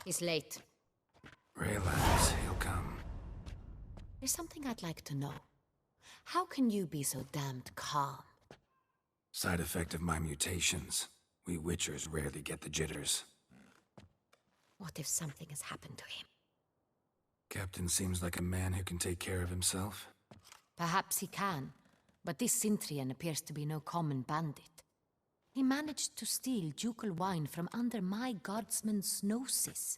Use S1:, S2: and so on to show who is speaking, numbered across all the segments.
S1: He's late.
S2: Relax, he'll come.
S1: There's something I'd like to know. How can you be so damned calm?
S2: Side effect of my mutations. We Witchers rarely get the jitters.
S1: What if something has happened to him?
S2: Captain seems like a man who can take care of himself.
S1: Perhaps he can, but this Sintrian appears to be no common bandit. He managed to steal ducal wine from under my guardsman's noses.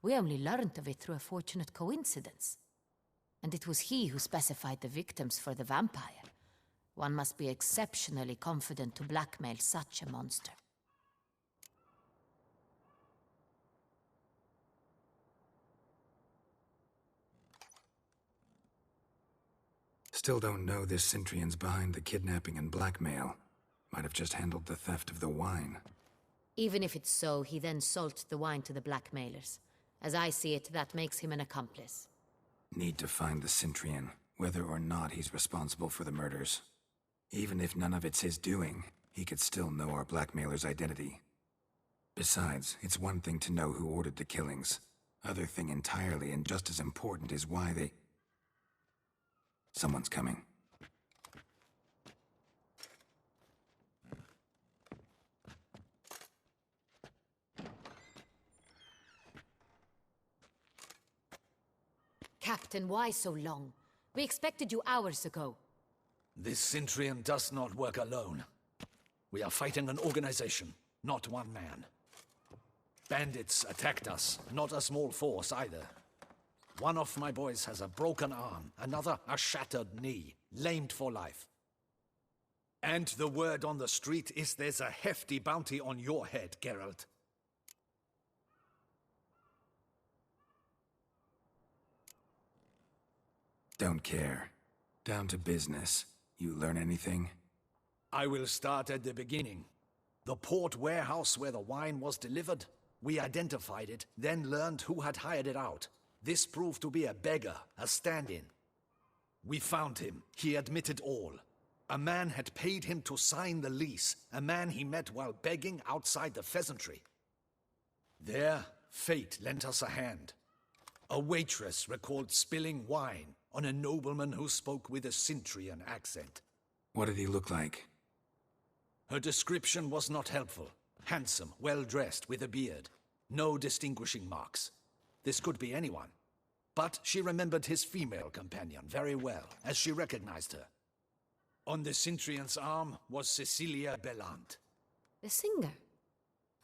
S1: We only learned of it through a fortunate coincidence. And it was he who specified the victims for the vampire. One must be exceptionally confident to blackmail such a monster.
S2: Still don't know this Sintrian's behind the kidnapping and blackmail. Might have just handled the theft of the wine.
S1: Even if it's so, he then sold the wine to the blackmailers. As I see it, that makes him an accomplice.
S2: Need to find the Sintrian, whether or not he's responsible for the murders. Even if none of it's his doing, he could still know our blackmailer's identity. Besides, it's one thing to know who ordered the killings. Other thing entirely, and just as important, is why they... Someone's coming.
S1: Captain, why so long? We expected you hours ago.
S3: This Sintrian does not work alone. We are fighting an organization, not one man. Bandits attacked us, not a small force either. One of my boys has a broken arm, another a shattered knee, lamed for life. And the word on the street is there's a hefty bounty on your head, Geralt.
S2: Don't care. Down to business. You learn anything?
S3: I will start at the beginning. The port warehouse where the wine was delivered. We identified it, then learned who had hired it out. This proved to be a beggar, a stand-in. We found him. He admitted all. A man had paid him to sign the lease, a man he met while begging outside the pheasantry. There, fate lent us a hand. A waitress recalled spilling wine on a nobleman who spoke with a Sintrian accent.
S2: What did he look like?
S3: Her description was not helpful. Handsome, well-dressed, with a beard. No distinguishing marks. This could be anyone. But she remembered his female companion very well, as she recognized her. On the Sintrian's arm was Cecilia Bellant.
S1: The singer?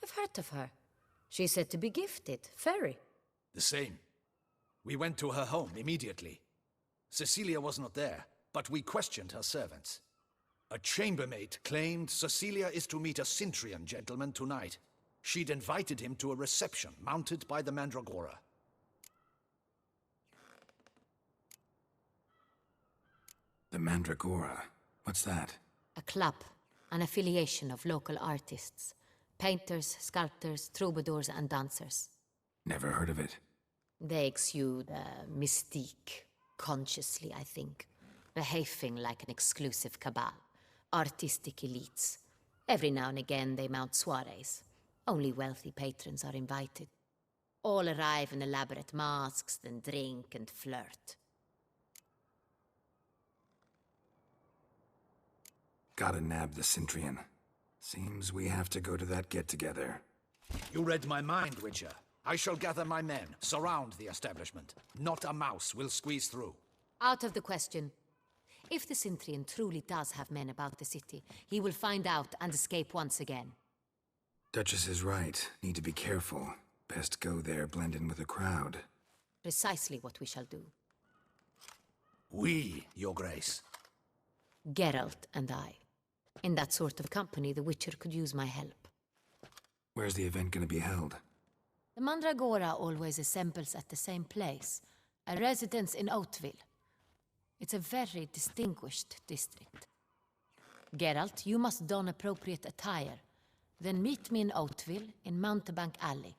S1: I've heard of her. She's said to be gifted, fairy.
S3: The same. We went to her home immediately. Cecilia was not there, but we questioned her servants. A chambermaid claimed Cecilia is to meet a Sintrian gentleman tonight. She'd invited him to a reception mounted by the Mandragora.
S2: The Mandragora? What's that?
S1: A club, an affiliation of local artists. Painters, sculptors, troubadours and dancers.
S2: Never heard of it.
S1: They exude mystique, consciously, I think. Behaving like an exclusive cabal. Artistic elites. Every now and again they mount soirees. Only wealthy patrons are invited. All arrive in elaborate masks, then drink and flirt.
S2: Gotta nab the Sintrian. Seems we have to go to that get-together.
S3: You read my mind, Witcher. I shall gather my men, surround the establishment. Not a mouse will squeeze through.
S1: Out of the question. If the Sintrian truly does have men about the city, he will find out and escape once again.
S2: Duchess is right. Need to be careful. Best go there, blend in with the crowd.
S1: Precisely what we shall do.
S3: We, Your Grace.
S1: Geralt and I. In that sort of company, the Witcher could use my help.
S2: Where's the event gonna be held?
S1: The Mandragora always assembles at the same place, a residence in Oatville. It's a very distinguished district. Geralt, you must don appropriate attire. Then meet me in Oatville, in Mountebank Alley.